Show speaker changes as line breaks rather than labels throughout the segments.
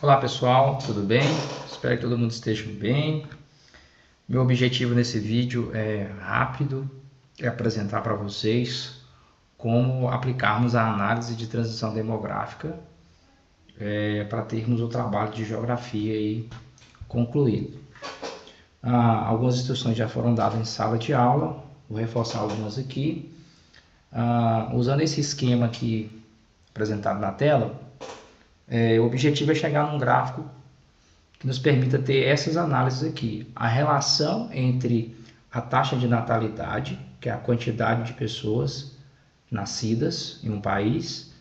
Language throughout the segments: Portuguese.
Olá pessoal, tudo bem? Espero que todo mundo esteja bem. Meu objetivo nesse vídeo é rápido, é apresentar para vocês como aplicarmos a análise de transição demográfica para termos o trabalho de geografia aí concluído. Algumas instruções já foram dadas em sala de aula, vou reforçar algumas aqui. Usando esse esquema aqui apresentado na tela, o objetivo é chegar num gráfico que nos permita ter essas análises aqui. A relação entre a taxa de natalidade, que é a quantidade de pessoas nascidas em um país,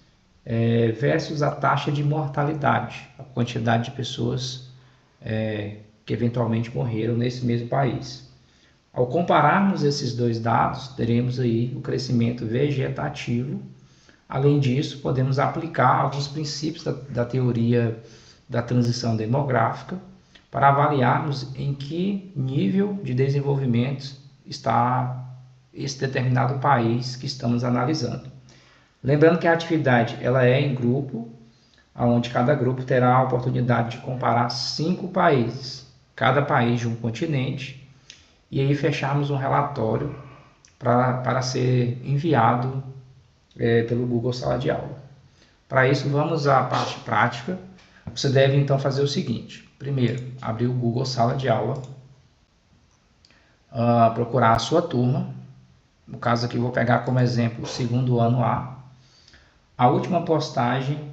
versus a taxa de mortalidade, a quantidade de pessoas que eventualmente morreram nesse mesmo país. Ao compararmos esses dois dados, teremos aí o crescimento vegetativo. Além disso, podemos aplicar alguns princípios da teoria da transição demográfica para avaliarmos em que nível de desenvolvimento está esse determinado país que estamos analisando. Lembrando que a atividade ela é em grupo, onde cada grupo terá a oportunidade de comparar 5 países, cada país de um continente, e aí fecharmos um relatório para ser enviado pelo Google Sala de Aula. Para isso, vamos à parte prática. Você deve então fazer o seguinte: primeiro, abrir o Google Sala de Aula, procurar a sua turma. No caso aqui, vou pegar como exemplo o segundo ano A. A última postagem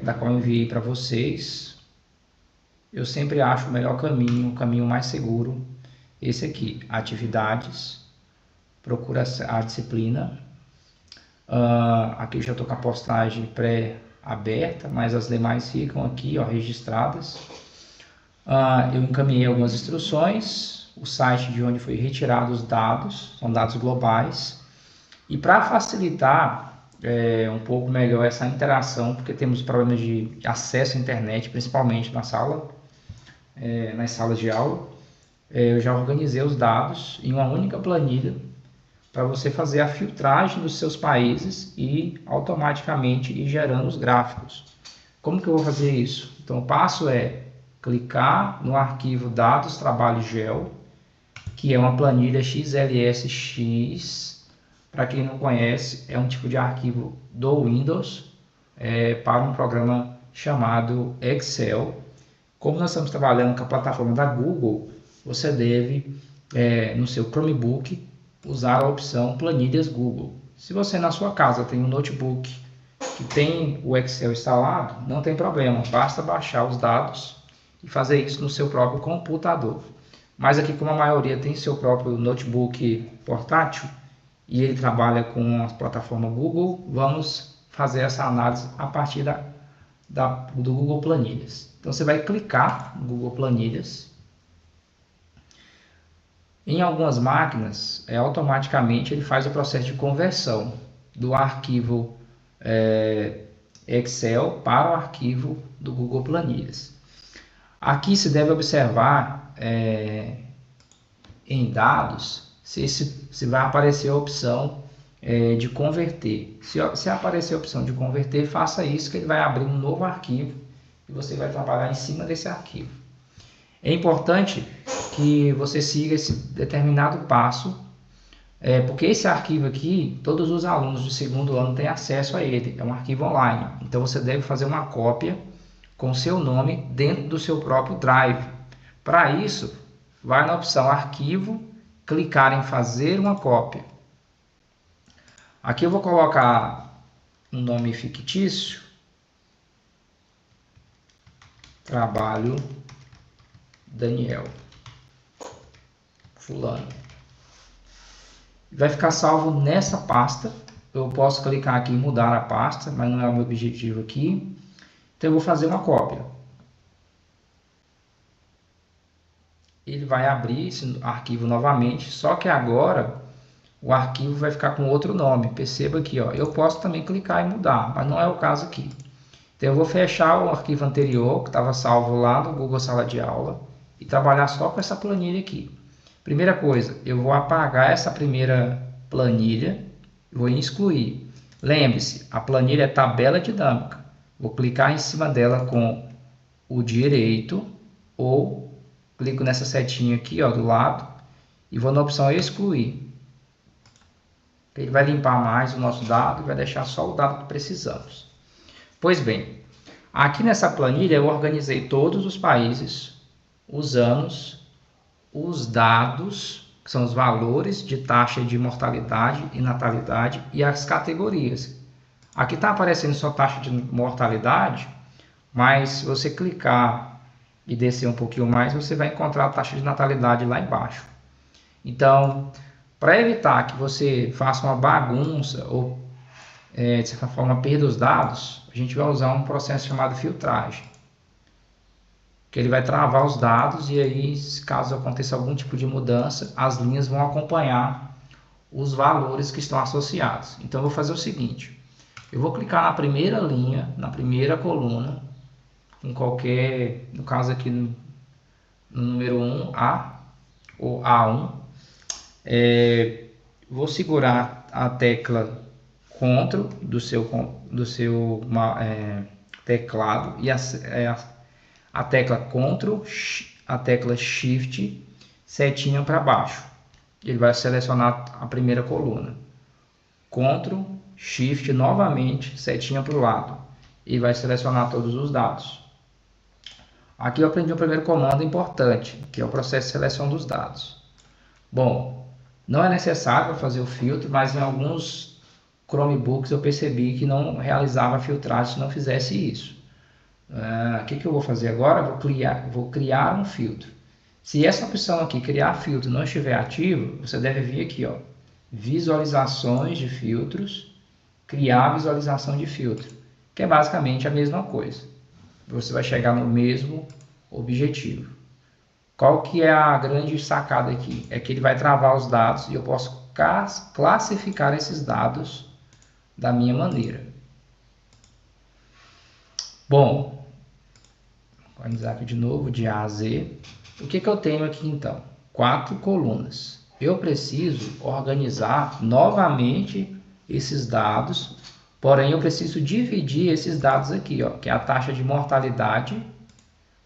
da qual eu enviei para vocês, eu sempre acho o melhor caminho, o caminho mais seguro, esse aqui, atividades, procura a disciplina. Aqui eu já estou com a postagem pré-aberta, mas as demais ficam aqui registradas. Eu encaminhei algumas instruções, o site de onde foi retirado os dados, são dados globais. E para facilitar um pouco melhor essa interação, porque temos problemas de acesso à internet, principalmente nas salas de aula, eu já organizei os dados em uma única planilha, para você fazer a filtragem dos seus países e automaticamente ir gerando os gráficos. Como que eu vou fazer isso? Então o passo é clicar no arquivo dados trabalho gel, que é uma planilha XLSX. Para quem não conhece, é um tipo de arquivo do Windows para um programa chamado Excel. Como nós estamos trabalhando com a plataforma da Google, você deve, no seu Chromebook, usar a opção Planilhas Google. Se você na sua casa tem um notebook que tem o Excel instalado, não tem problema, basta baixar os dados e fazer isso no seu próprio computador. Mas aqui, como a maioria tem seu próprio notebook portátil e ele trabalha com a plataforma Google, vamos fazer essa análise a partir do Google Planilhas. Então você vai clicar no Google Planilhas. Em algumas máquinas, automaticamente ele faz o processo de conversão do arquivo Excel para o arquivo do Google Planilhas. Aqui se deve observar em dados se vai aparecer a opção de converter. Se aparecer a opção de converter, faça isso que ele vai abrir um novo arquivo e você vai trabalhar em cima desse arquivo. É importante que você siga esse determinado passo, porque esse arquivo aqui, todos os alunos do segundo ano têm acesso a ele, é um arquivo online. Então você deve fazer uma cópia com o seu nome dentro do seu próprio Drive. Para isso, vai na opção Arquivo, clicar em Fazer uma cópia. Aqui eu vou colocar um nome fictício, Trabalho Daniel fulano. Vai ficar salvo nessa pasta. Eu posso clicar aqui em mudar a pasta, mas não é o meu objetivo aqui. Então eu vou fazer uma cópia. Ele vai abrir esse arquivo novamente, só que agora o arquivo vai ficar com outro nome. Perceba aqui, eu posso também clicar e mudar, mas não é o caso aqui. Então eu vou fechar o arquivo anterior, que estava salvo lá no Google Sala de Aula, e trabalhar só com essa planilha aqui. Primeira coisa, eu vou apagar essa primeira planilha, vou excluir. Lembre-se, a planilha é tabela dinâmica. Vou clicar em cima dela com o direito, ou clico nessa setinha aqui, ó, do lado, e vou na opção excluir. Ele vai limpar mais o nosso dado e vai deixar só o dado que precisamos. Pois bem, aqui nessa planilha eu organizei todos os países, os anos, os dados, que são os valores de taxa de mortalidade e natalidade, e as categorias. Aqui está aparecendo só taxa de mortalidade, mas se você clicar e descer um pouquinho mais, você vai encontrar a taxa de natalidade lá embaixo. Então, para evitar que você faça uma bagunça ou, de certa forma, perda os dados, a gente vai usar um processo chamado filtragem, que ele vai travar os dados e aí, caso aconteça algum tipo de mudança, as linhas vão acompanhar os valores que estão associados. Então, eu vou fazer o seguinte, eu vou clicar na primeira linha, na primeira coluna, em qualquer, no caso aqui no número 1A ou A1, vou segurar a tecla Ctrl do seu teclado e a tecla Ctrl, a tecla Shift, setinha para baixo. Ele vai selecionar a primeira coluna. Ctrl, Shift novamente, setinha para o lado. E vai selecionar todos os dados. Aqui eu aprendi o primeiro comando importante, que é o processo de seleção dos dados. Bom, não é necessário fazer o filtro, mas em alguns Chromebooks eu percebi que não realizava a filtragem se não fizesse isso. O que eu vou fazer agora? Vou criar um filtro. Se essa opção aqui, criar filtro, não estiver ativa, você deve vir aqui, ó, visualizações de filtros, criar visualização de filtro, que é basicamente a mesma coisa. Você vai chegar no mesmo objetivo. Qual que é a grande sacada aqui? É que ele vai travar os dados e eu posso classificar esses dados da minha maneira. Bom, vou organizar aqui de novo, de A a Z. O que eu tenho aqui então? 4 colunas. Eu preciso organizar novamente esses dados, porém eu preciso dividir esses dados aqui, ó, que é a taxa de mortalidade.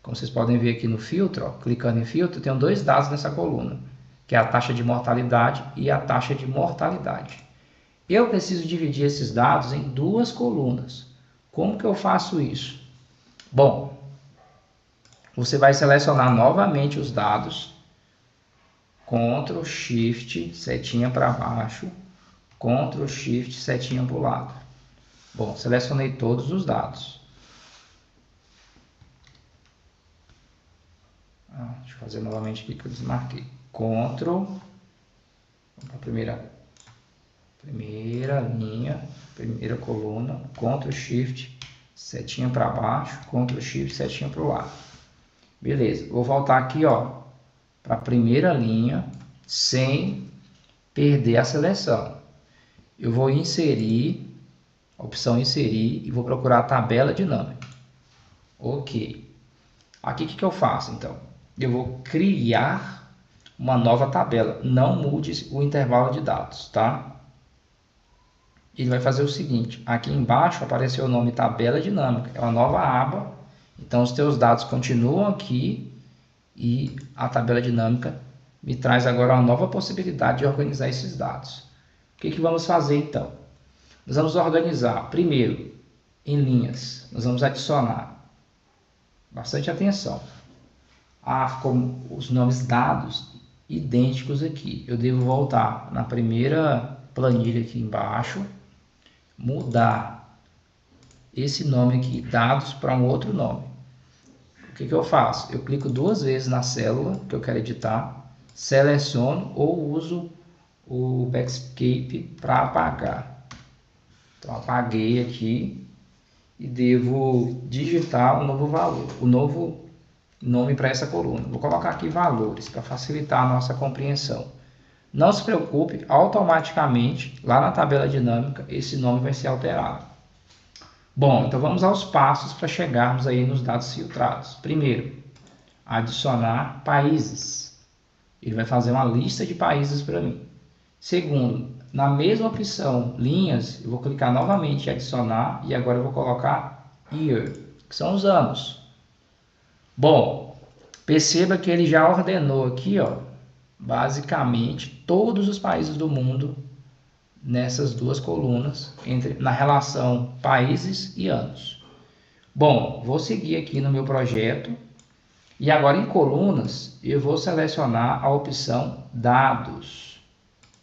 Como vocês podem ver aqui no filtro, ó, clicando em filtro, tem 2 dados nessa coluna, que é a taxa de mortalidade e a taxa de mortalidade. Eu preciso dividir esses dados em 2 colunas. Como que eu faço isso? Bom, você vai selecionar novamente os dados, Ctrl, Shift, setinha para baixo, Ctrl, Shift, setinha para o lado. Bom, selecionei todos os dados. Deixa eu fazer novamente aqui que eu desmarquei. Ctrl, a primeira linha, primeira coluna, Ctrl, Shift, setinha para baixo, Ctrl, Shift, setinha para o lado. Beleza, vou voltar aqui, ó, para a primeira linha, sem perder a seleção. Eu vou inserir, opção inserir, e vou procurar a tabela dinâmica. Ok. Aqui o que eu faço, então? Eu vou criar uma nova tabela. Não mude o intervalo de dados, tá? Ele vai fazer o seguinte, aqui embaixo apareceu o nome tabela dinâmica, é uma nova aba, então os teus dados continuam aqui e a tabela dinâmica me traz agora uma nova possibilidade de organizar esses dados. O que vamos fazer então? Nós vamos organizar primeiro em linhas, nós vamos adicionar, bastante atenção, com os nomes dados idênticos aqui. Eu devo voltar na primeira planilha aqui embaixo, mudar esse nome aqui, dados, para um outro nome. O que eu faço? Eu clico 2 vezes na célula que eu quero editar, seleciono ou uso o backscape para apagar. Então apaguei aqui e devo digitar um novo valor, o novo nome para essa coluna. Vou colocar aqui valores para facilitar a nossa compreensão. Não se preocupe, automaticamente, lá na tabela dinâmica, esse nome vai ser alterado. Bom, então vamos aos passos para chegarmos aí nos dados filtrados. Primeiro, adicionar países. Ele vai fazer uma lista de países para mim. Segundo, na mesma opção, linhas, eu vou clicar novamente em adicionar e agora eu vou colocar year, que são os anos. Bom, perceba que ele já ordenou aqui, ó, basicamente todos os países do mundo nessas duas colunas, na relação países e anos. Bom, vou seguir aqui no meu projeto e agora em colunas eu vou selecionar a opção dados,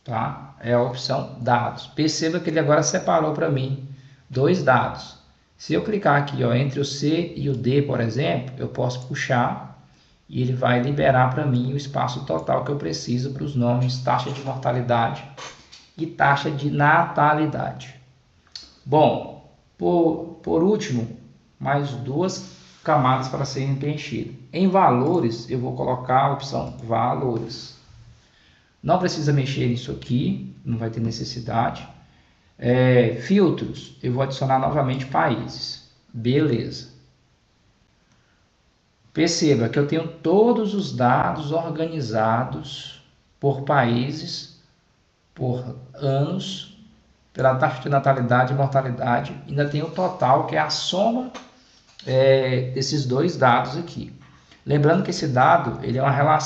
tá? É a opção dados. Perceba que ele agora separou para mim dois dados. Se eu clicar aqui, ó, entre o C e o D, por exemplo, eu posso puxar e ele vai liberar para mim o espaço total que eu preciso para os nomes taxa de mortalidade e taxa de natalidade. Bom, por último, mais duas camadas para serem preenchidas. Em valores, eu vou colocar a opção valores. Não precisa mexer nisso aqui, não vai ter necessidade. Filtros, eu vou adicionar novamente países. Beleza. Perceba que eu tenho todos os dados organizados por países, por anos, pela taxa de natalidade e mortalidade. Ainda tem o total, que é a soma desses dois dados aqui. Lembrando que esse dado ele é uma relação